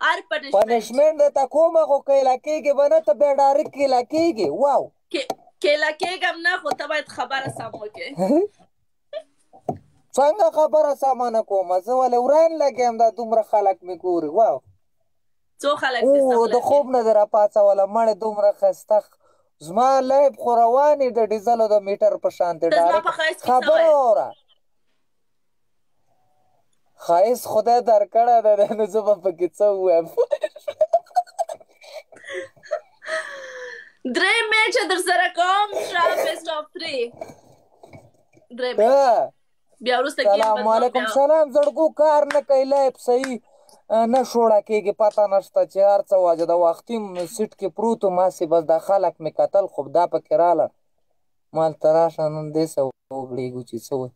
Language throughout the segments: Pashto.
هر پنشمنټ درته کومه خو کیله کېږي به نه ته بیا ډایرکټ کیله کېږي. واو کیله کېږم نه خو ته باید خبره سم وکړې. څنګه خبره سمه نه کومه زه ولې وران لګیم دا دومره خلک مې ګوري. واو څو خلک دې سم لګي د خوب نه دې راپاڅوله مړې دومره ښایسته زما لیب خو روانې د ډیزلو د میټر په شانتې ډایرکټ خبره واوره. ښایست خدای درکړی دی نو زه به پکې څه ووایم. درې میچه در سره کوم ښه بیسټ آف 3 درې بیا وروسته سلام علیکم سلام زړګو کار نه کوي لیب صحیح نه شوړه کېږي پته نشته چې هر څه واجه د وختي سیټ کې پروت وم هسې بس دا خلک مې کتل خو دا پکې راله ما هلته راشه نن دې څه وګړېږو چې څه وایي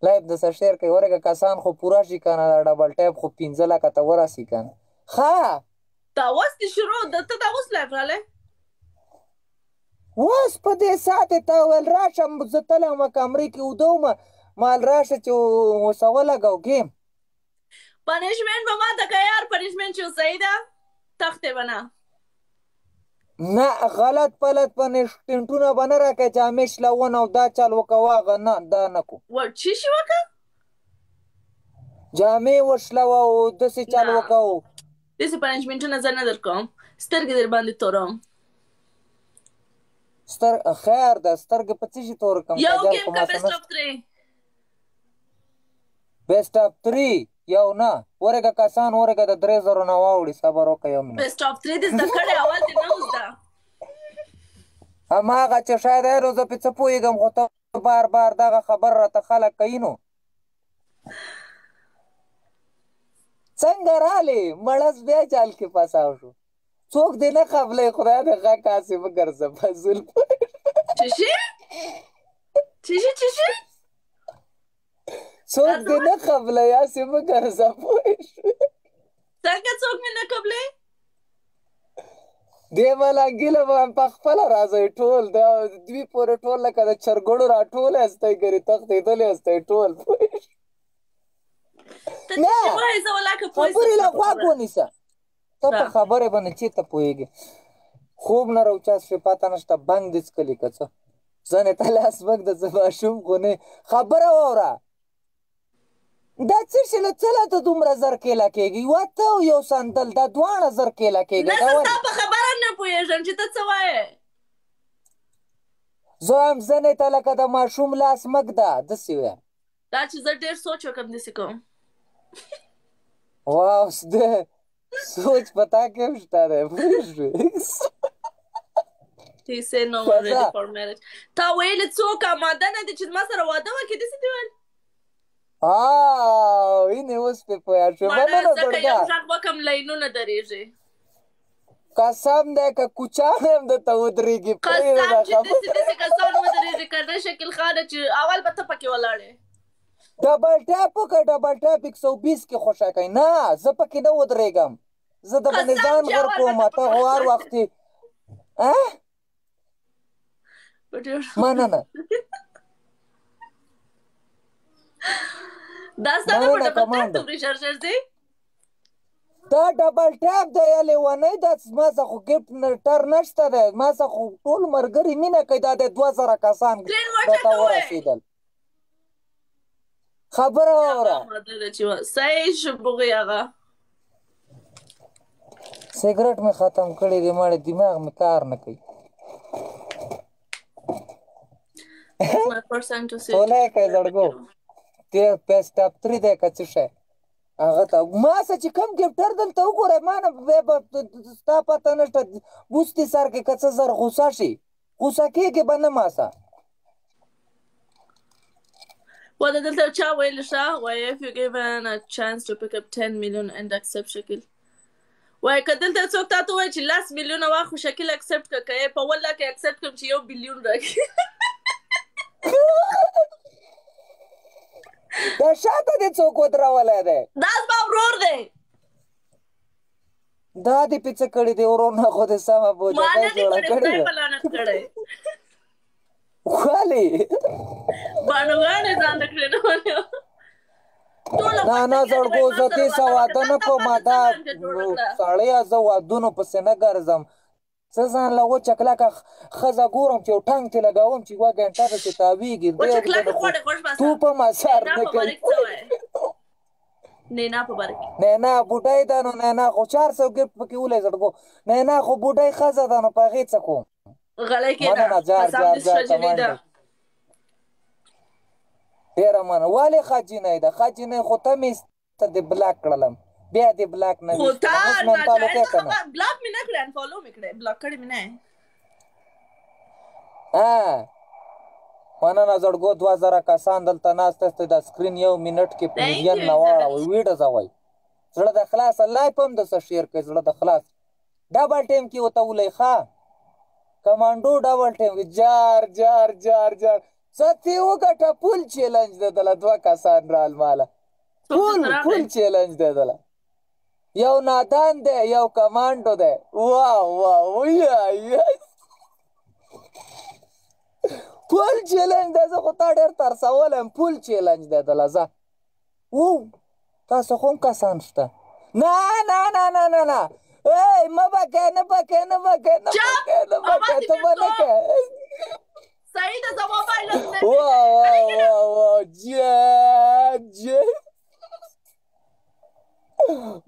لایف د څه شعر کوي ورګه کسان خو پوره شي که نه دا ډبل ټایپ خو 15 لکه ته ورسي که نه ښه دا اوس دې شروع ته دا اوس لایف رالی اوس په دې ساعت یې تا ویل راشه زه تلی ومه کمرې کې اوده ومه مال راشه چې اوسه ولګو ګیم پنشمنټ به ما ته که یار پنشمنټ چې صحیح ده تختې به نه نه غلط پلت پنشمنټونه به نه راکړې چې همیش لون او دا چل وکه واغه نه دا نه کو څه شي وکړه جامې وشلوه او داسې چل وکه داسې پنشمنټونه زه نه در کوم سترګې در باندې تورم خیر ده سترګې په څه شي تور کړم یو ګیم که بیسټ آف 3 بیسټ آف 3 یو نه ورګه کسان ورګه د 3000 نه واوړي صبر وکړه یو منټ بیسټ آف 3 دې زده کړی اول دې نه وزده هماغه چې شاید هر زه پې څه پوهېږم خو ته بار بار دغه خبر راته خلک کوي نو څنګه رالې مړز بیا چال کې پساو شو څوک دې نه قبلوي خدای دې غږ هسې مه ګرځه فضول څه شي څوک دې نه قبلوي هسې مه ګرځه پوه شوې څنګه څوک مې نه قبلوي دې ملنګي له به په خپله راځئ ټول دوی پورې ټول لکه د چرګړو راټول هستی ګرې تښتېدلې هستی ټول پوه نه خبرې له غوږ ونیسه ته په خبرې باندې چېرته پوهېږې خوب نه راوچات شوې پته نشته بنګ دې څکلي که څه ځنې ته لاس بنګ د څه ماشوم خو نه خبره واوره دا څه شي له څه له ته دومره زر کیله کېږي یوه ته او یو سندل دا دواړه زر کیله کېږي نه زه ستا په خبره نه پوهېږم چې ته څه وایې زه هم ځنې ته لکه د ماشوم لاس مږ ده داسې وایم دا چې زه ډېر سوچ وکړم داسې کوم واو سوچ پتا کې هم شته دی پوه شوې He said no one ready for marriage. تا ویلې څوک آماده نه دي چې ما سره واده وکړي داسې دې ویل اینې اوس پې پوه شوې مننه ځکه یو غږ وکړم لینونه درېږي قسم دی که کوچان هم درته ودرېږي قسم چې داسې کسان ودرېږي که نه شکل خانه چې اول به ته پکې ولاړې ډبل ټاپ وکړه ډبل ټاپ 120 کې خوښه کوي نه زه پکې نه ودرېږم زه د باندې ځان غر کوم ته خو هر وختې مننه دا ستا نه په ډبل ټاپ دومرې شرشر دی دا ډبل ټاپ دی یا لیونی دا ما څه خو ګفټ ټر نشته دی ما څه خو ټول ملګري مینه کوي دا د 2000 کسان درته ورسېدل خبره واوره صحیح شو بوغې هغه سګرټ مې ختم کړی دی مړې دماغ مې کار نه کوي ټولی کوي زړګو دې بیسټ آف 3 دی که څه شی هغه ته ما څه چې کوم ګفټر دلته وګورئ ما نه ستا پته نشته بوستې سر کې که څه زر غوسه شي غوسه کېږي به نه ما څه وده دلته چا ویل ښه وایي if you given a chance to pick up 10 million and accept شکل وایي که دلته څوک تا ته وایي چې 10 میلیونه واخلو شکل اکسپټ کړه که یې په 1 لک اکسپټ کړم چې 1 بلیون راکړي دا شاته دې څوک ودرولی دی دا زما ورور دی دا دې پې څه کړي دی ورور نه خو دې سمه بوجګۍ جوړه کړې ده ولې باڼوګانې ځان ته کړې نه نه زړګو زه دې څه واده نه کوم دا سړیه زه وادونو پسې نه ګرځم زه ځان له وچه کلکه ښځه ګورم چې یو ټنګ ترې لګوم چې یوه ګنټه پسې تاویږي تو په مسار نه کوي نینا په باره کې نینا بوډۍ ده نو نینا خو 400 ګیفټ پکې ولې زړګو نینا خو بوډۍ ښځه ده نو په هغې څه کوم غلی کېنه قسم دې سرجلې ده ډېره مننه ولې ښه جینۍ ده ښه جینۍ خو ته مې ته دې بلاک کړلم بیا دې بلاک نه خو تا ناجایزه خبر بلاک مې نه کړې انفالو مې کړې بلاک کړې مې نه مننه زړګو 2000 کسان دلته ناست هستئ د سکرین 1 منټ کې په میلیون نه واړوئ ویډزوئ زړه د خلاصه لایف هم درسه شیر کړئ زړه د خلاص ډبل ټیم کې ورته ولئ ښه کمانډو ډبل ټیم کې جار جار جار جار څه ترې وګټه پول چیلنج دی دله 2 کسان رال ماله پول چیلنج دی دله یو نادان دی یو کمانډو دی واه پول چیلنج دی زه خو تا ډېر ترسولی یم پول چیلنج دی دله ځه تاسو خو هم کسان شته نه مه بکې نه بکې ته به نه کې صحیح ده زما موبایل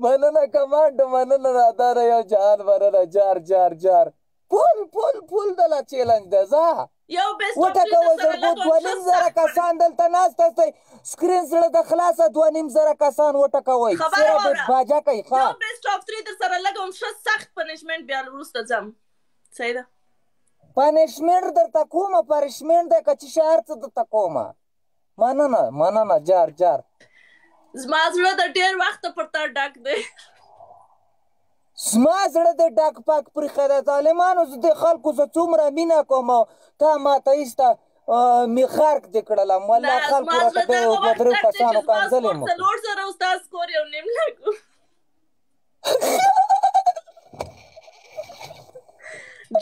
مننه کمانډ مننه راداره یو جهان مننه جار جار جار پول دله چیلنج دی ځه وټکوئ زړګو 2500 کسان دلته ناست هستئ سکرین زړه د خلاصه 2500 کسان وټکوئ صرف باجه کوي ښه یو بیسټ اف 3 در سره لګوم ښه سخت پنشمنټ بیا وروسته ځم صحیح ده پنشمنټ درته کومه پنشمنټ دی که چې شي هر څه درته کومه مننه جار جار زما زړه د ډېر وخته پر تا ډک دی زما زړه د ډک پاک پرېښی دی ظالمانو زه د خلکو زه څومره مینه کوم او تا ماته ایسته مې خرک دې کړلم والله خلکو راته بیا 2-3 کسانو کنځلې مو 400 ستا سکور 1.5 لک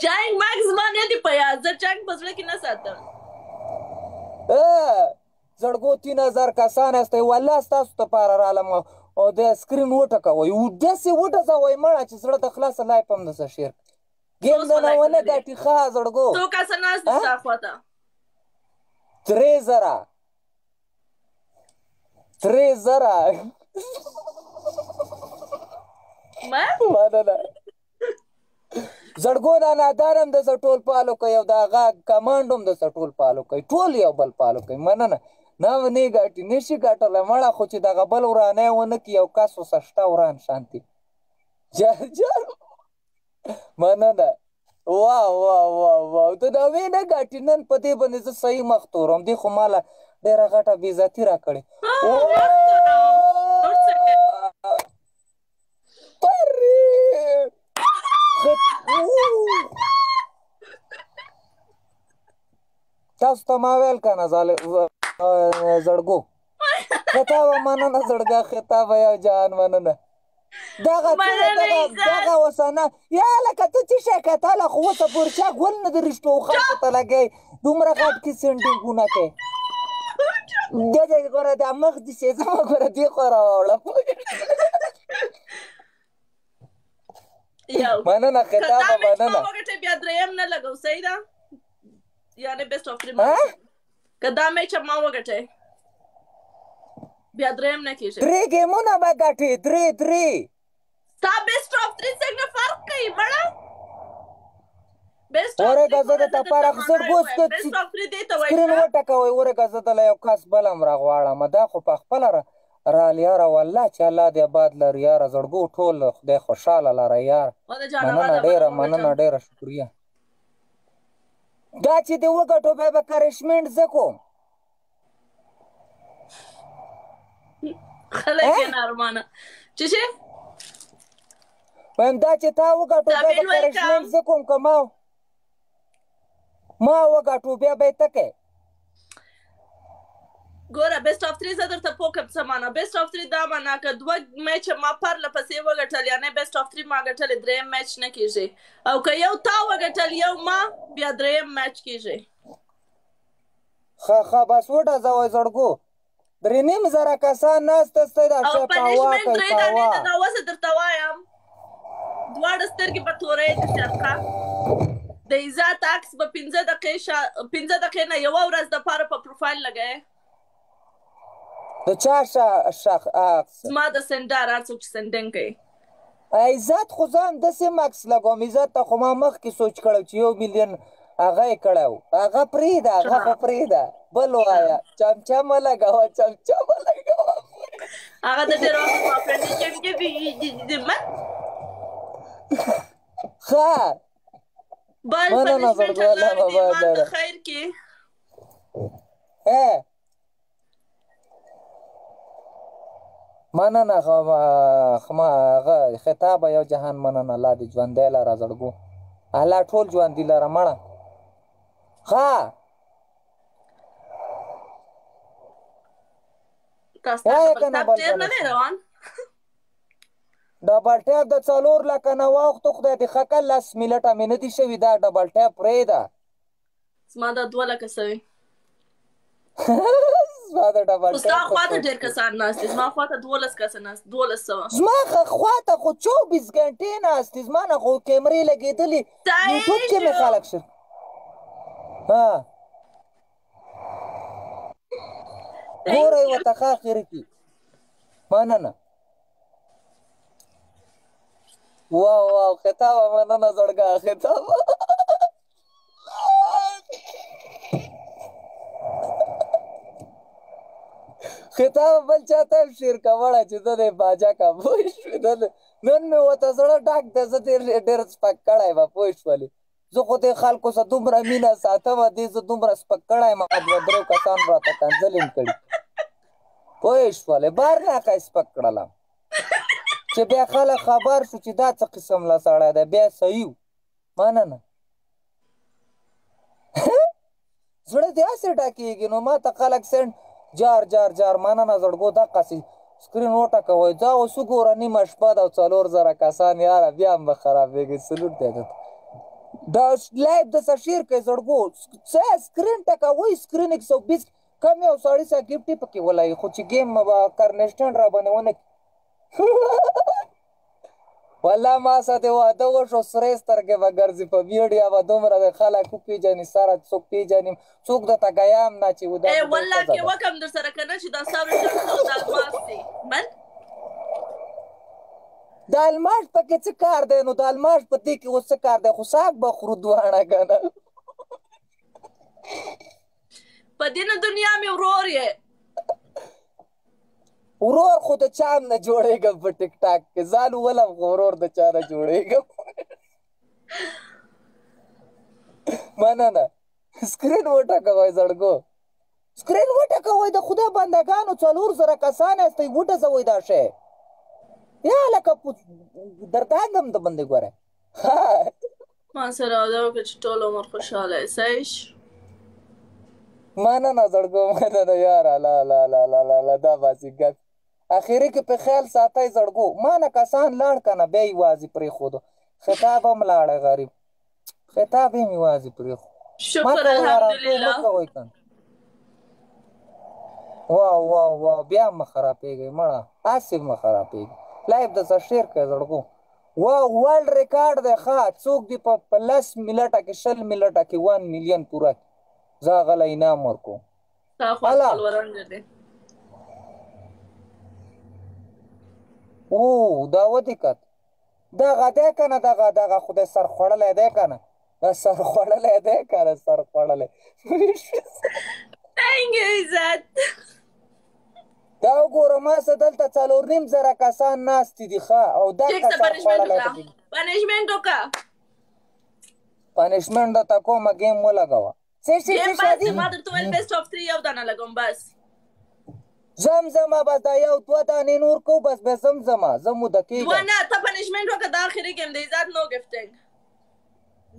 جنګ مګ زما نه دی په یاد زه جنګ په زړه کې نه ساتم زړګو 3000 کسان هستئ والله ستاسو دپاره رالم او د سکرین وټکوئ داسې وډزوئ مړه چې زړه د خلاصه لایف هم درسه شیر ګیم دنه ونه ګټي ښه زړګو څو کسه ناست دي ستا خواته 3000 مننه زړګو دا نادار هم دسه ټول پالو کوي او د هغه کمانډ هم دسه ټول پالو کوي ټول یو بل پالو کوي مننه نه ګټي نشي ګټلی مړه خو چې دغه بل ورانی ونه کړي یو کس اوسه شته وران شانتي جار مننه ته دا وې نه ګټي نن په دې باندې زه صحیح مخ تورم دې خو ماله ډېره غټه بېعزتي راکړې تاسو ته ما ویل که نه زړګو خطابه مننه زړګه خطابه یو جهان مننه دغه اوسه نه یا لکه ته څه شی کتله خو اوسه پورې چا ګل نه د رښتو خلکو ته لګوي دومره غټ کې سینډینګونه کوي دې ګوره دا مخ دې شي زما ګوره دې خوا راوړه مننه خطابه مننه بیا دریم نه لګو صحیح ده یعنی بیسټ اف 3 که دا میچ ما وګټئ بیا دریم نه کېږي 3 ګیمونه به ګټې 3 ستا بیسټ اف 3 څنګه فرق کوي مړه ورګه زه درته پراخ زړګو سکرین وټکوئ ورګه زه دله یو کس بل هم راغواړم دا خو په خپله رال یاره والله چې الله دې آباد لري یاره زړګو ټول خدای خوشحاله لره یاره مننه ډېره شکریه دا چې دې وګټو بیا به کرشمنټ زه کوم خلک یې نارمانه چې شي وایم دا چې تا وګټو بیا به کرشمنټ زه کوم که ما وګټو بیا به یې ته کوې ګوره بیسټ اف 3 زه درته پوه کړم څه معنا بیسټ اف 3 دا معنا که 2 میچ ما پرله پسې وګټل یعنې بیسټ اف 3 ما ګټلې دریم میچ نه کېږي او که یو تا وګټل یو ما بیا دریم میچ کېږي ښه بس وډزوئ زړګو 3.5 زره کسان ناست استی دا او شی قهوه پنشمنټ کوي 3 دانې قهوه د دا وسه درته وایم دواړه سترګې به تورې د سرقه د عزت عکس به 15 دقیقې نه یوه ورځ دپاره په پروفایل لګوې د چا شخ عکس زما د سنډر هر څوک چې سنډینګ کوي عزت خو زه هم داسې عکس لګوم عزت ته خو ما مخکې سوچ کړی چې 1 ملیون هغه یې کړی و هغه پرېږده هغه خو پرېږده بل وایه چمچه مه لګوه چمچه مه لګوه هغه د ډېر وخت ما فرېنډ من ښه بل پنشمنټ الله دې ایمان د خیر کې مننه هغه خطاب یو جهان مننه الله دې ژوندی لره زړګو الله ټول ژوندي لره مړه ښه تاسو ډېر نه دی روان ډبل ټیپ د 4 لکه نه واوښتو خدای دې ښه کړ 10 منټه مې نه دي شوي دا ډبل ټیپ پرېږده زما دا 2 لکه شوي زما د ډبل ټیپ ستا خواته ډېر کسان ناست دي زما خواته 12 کسه ناست 1200 زما خواته خو 24 ګنټې ناست دي زما نه خو کیمرې لګېدلي یوټیوب کې مې خلک شو ګوره یې ورته ښه اخر کې مننه واو خطابه مننه زړګه خطابه خطابه بل چاته هم شیر کوړه چې زه دې باجا کا پوه شوې نن مې ورته زړه ډاک دی زه ډېر سپک کړی به پوه شولې زه خو دې خلکو سره دومره مینه ساتم دې زه دومره سپک کړی یم 2 کسان راته کنځلې کړي پوه شولې بار نه ښه سپک کړلم چې بیا خلک خبر شو چې دا څه قسم له سړی دی بیا صحیح مننه زړه دې هسې ډکېږي نو ما ته خلک سینډ جار مننه زړګو دقسې سکرین وټکوئ دا اوس وګوره نیمه شپه ده او 4000 کسان یاره بیا هم به خرابېږي سلوټ دی درته دا لایف داسې شیر کوي زړګو څه سکرین ټکوئ سکرین 120 کم یو سړي سره ګفټې پکې ولایي خو چې گیم به کرنسټنډ را باندې ونه والله ما سره واده وشو سرې سترګې به ګرځي په ویډیا به دومره د خلک وپېژني سره څوک پېژني څوک درته ګیام نه چې والله کې وکم در سره که نه چې دا ستا الماس دی من د الماس پکې څه کار دی نو د الماس په دې کې اوس څه کار دی خو ساک به خورو دواړه که نه په دې نه دنیا مې ورور یې ورور خو د چا هم نه جوړېږم په ټیک ټاک کې ځان ولم خو ورور د چا نه جوړېږم مننه سکرین وټکوئ زړګو سکرین وټکوئ د خدای بندګانو 4000 کسان یاستئ وټزوئ دا شی یا لکه دردانګم د بندې ګوره ما سره واده وکړه چې ټول عمر خوشحاله یې صحیح مننه زړګو مننه یاره لا لا لا لا لا لا دا باسي ګپ اخري کې په خیال ساتئ زړګو ما نه کسان لاړ که نه بیا یې یوازې پرېښودو خطاب هم لاړی غریب خطاب هم یوازې پرېښود شکر الحمدلله واو بیا مه خرابېږئ مړه هسې مه خرابېږي لایف درڅه شیر کړئ زړګو ورلډ ریکارډ دی ښه څوک دې په 10 منټه کې 20 منټه کې 1 ملیون پوره کړي زه هغه له انعام ورکوم دا ودې کت دغه دی که نه دغه خدای سر خوړلی دی که نه دا سر خوړلی دی که نه سر خوړلی دا وګوره ما څه دلته 4.5 کسان ناستې دي ښه او دا سر خوړلی پنشمنټ وکړه پنشمنټ درته کومه ګیم ولګوه ما درته ویل بیسټ آف 3 یو دانه لګوم بس زمزمه بس دا 1-2 دانې نور کو بس بیا زمزمه زه موده کېږم 2 نه ته پنشمنټ وکړه دا آخري ګیم دی عزت نو ګفټینګ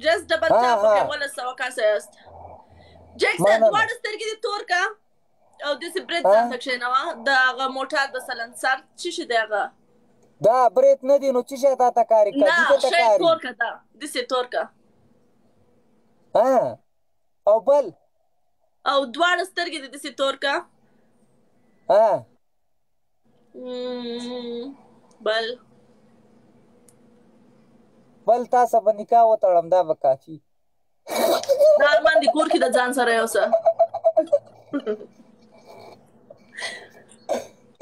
جست ډبل ټاپ وکړه 1200 کسه یاست جیکسن دواړه سترګې دې تور کا او داسې برید ځان ته کښېنوه د هغه موټر د سلنسر څه شي دی هغه دا برید نه دی نو څه شی تا ته کاري نه شی تور که ته داسې تور که او بل او دواړه سترګې دې داسې تور که ها بل تاسو به نکاح وتړم دا به کافي دا ارمان دي کور کې د ځان سره یو څه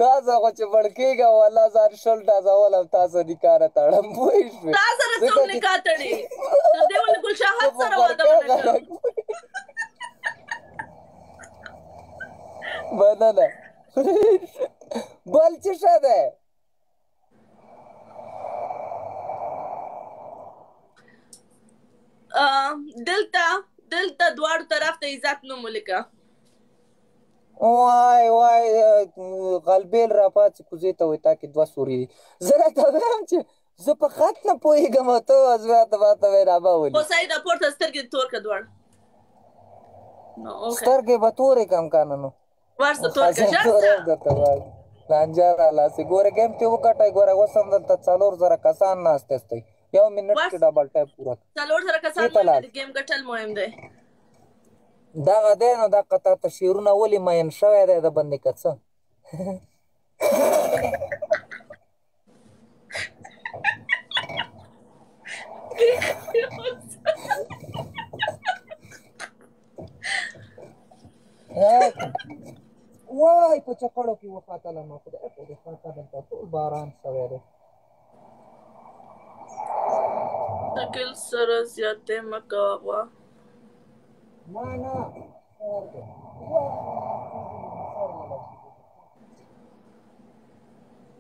تاسو خو چې بړکېږه والله ځان شل ډازولم تاسو نکاح نه تړم پوه شوې تا سره څوک نکاح تړي تر دې ولې ګلشاهد سره واده ونه کړم مننه بل څه شه دی دلته دواړو طرف ته عزت نوم ولیکه وای وای غلبیل را پاتې کوزې ته وایي تا کې دوه سوري دي زه راته وایم چې زه په خط نه پوهېږم او ته ازماته ماته وایې رابه ولي خو سعید پورته سترګې تور کړه دواړه سترګې به تورې کم که نه نو ورسه تور کړه ژر درته وایم لانجه رالاسې ګوره ګیم ته وګټئ ګوره اوس هم دلته 4000 کسان ناست دی یو منټ کې ډبل ټایپ پوره 4000 کسان باندې ګیم ګټل مهم دی دغه دی نو دا قطع ته شعرونه ولې مین شوی دی د بندې که څه وای په چکړو کې وختلم خدای په دې خاطر دلته ټول باران شوی دی شکل سره زیاتې مه کوه نه نه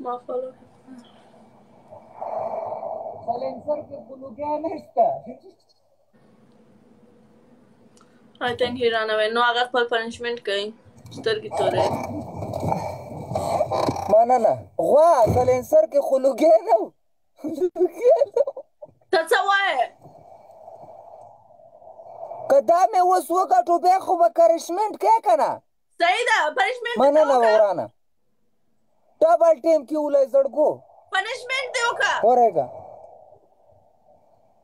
ما فالو سلنسر کې بلوګیا نشته I think he ran away. No, هغه خپل پنشمنت کوي سترګې تورې مننه غوا سلنسر کې خو لوګیا نه و ته څه وایې که دا مې اوس وګټو بیا خو به کرشمنټ کوې که نه صحیح ده پنشمنت مننه ورانه ډبل ټیم کې ولی زړګو پنشمنت دې وکړه ورېږه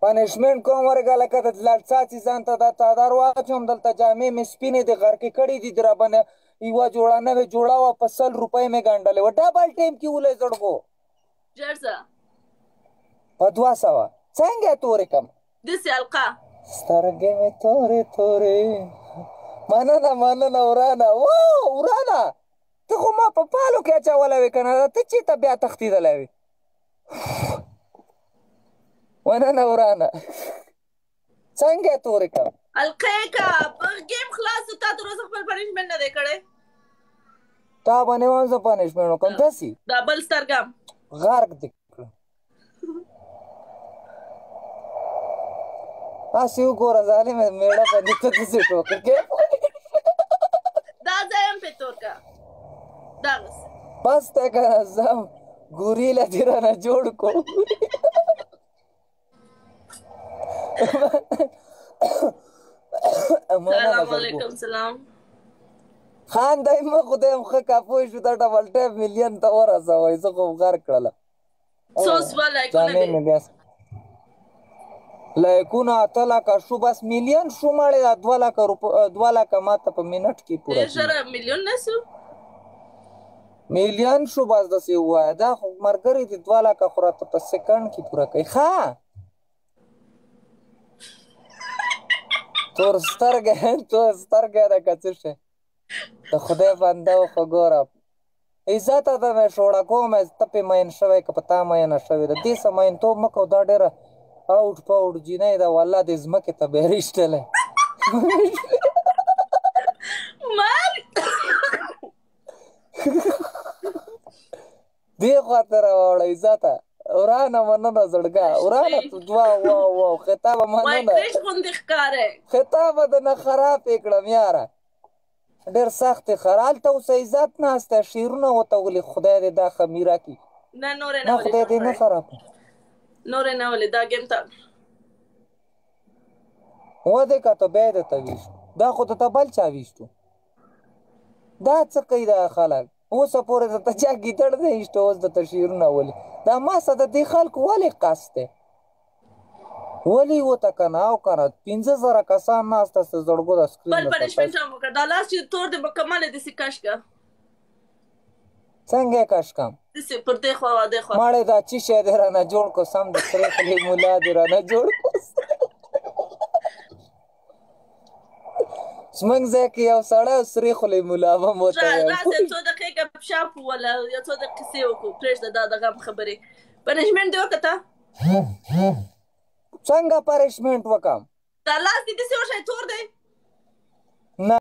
پنشمنټ کوم ورېږه لکه د لړ څاڅي ځان ته دا څادر واچوم دلته جامې مې سپینې دي غرقې کړي دي د راباندې یوه جوړه نوې جوړه وه په 100 روپۍ مې ګنډلې وه ډبل ټیم کې ولی زړګو ژر ځه په 200 څنګه تورې کم داسې حلقه سترګې مې تورې تورې مننه مننه ورانه ورانه ته خو ما په پالو کې اچولی وې که نه ته چېرته بیا تښتېدلی وې مننه ورانه څنګه تورې کړم حلقه یې که ګیم خلاص تا تر اوسه خپل پنشمنټ نه دی کړی تا باندې وایم زه پنشمنټ وکړم داسې دا بل سترګم غرق دې کړم هسې وګوره ظالمه مېړه باندې ته داسې ټوکه کې دا ځای هم پې تور کړه دغسې بس ته که نه زم ګوریله دې رانه جوړ کړو سلام علیکم سلام خان دی مه خدای م ښه کا پوه شو دا ډبل ټایپ ملیون ته ورسوئ زه خو غرق کړله څو سوه لایکونه دي لایکونه 8 لکه شو بس ملیون شو مړې دا 2 لکه ماته په منټ کې پوره ډېر ملیون نه شو ملیون شو بس داسې ووایه دا خو ملګري دي 2 لکه خو راته په سکنډ کې پوره کوي ښه تور سترګې ده که څه شی د خدای بنده و خو ګوره عزته ته مې شوړه کوم ته پې مین شوی که په تا مینه شوې ده دې څه مینتوب مه کوو دا ډېره اوټ پاوټ جینۍ ده والله دې ځمکې ته بیا رېشتلی دې خوا ته راوړه عزته ورانه مننه زړګه ورانه واو خطابه مننه خطابه دنه خراب یې کړم یاره ډېر سخت یې هلته اوس عزت ناسته شعرونه ورته ولي خدای دې دا خمیره کړي نه خدای دې نه خراب نورې نه ولې دا ګیم ته ودې که ته بیا دې ته ویشتو دا خو ته بل چا ویشتو دا څه کوي دا خلک اوسه پورې درته چا ګیدړ دی ایسته اوس درته شعرونه ولي دا ما سره د دې خلکو ولې قصد دی ولې وته که نه او که نه 15000 کسان ناست است زړګو د سکرین بل پنشمنټ هم وکړه دا لاس چې تور دی مکمل یې داسې کش کړه څنګه یې کش کم داسې پر دې خوا او دې خوا ماړې دا چې شی دې رانه جوړ کو سم د سرې خولې ملا دې رانه جوړ کو زموږ ځای کې یو سړی او سرې خولې ملا به مو ته راسه څو دقیقې ګپ شپ ووله یا څو دقیقې کیسې وکړو پرېږده دا د غم خبرې پنشمنټ دې وکړه څنګه پنشمنټ وکړم دا لاس دې داسې وشی تور دی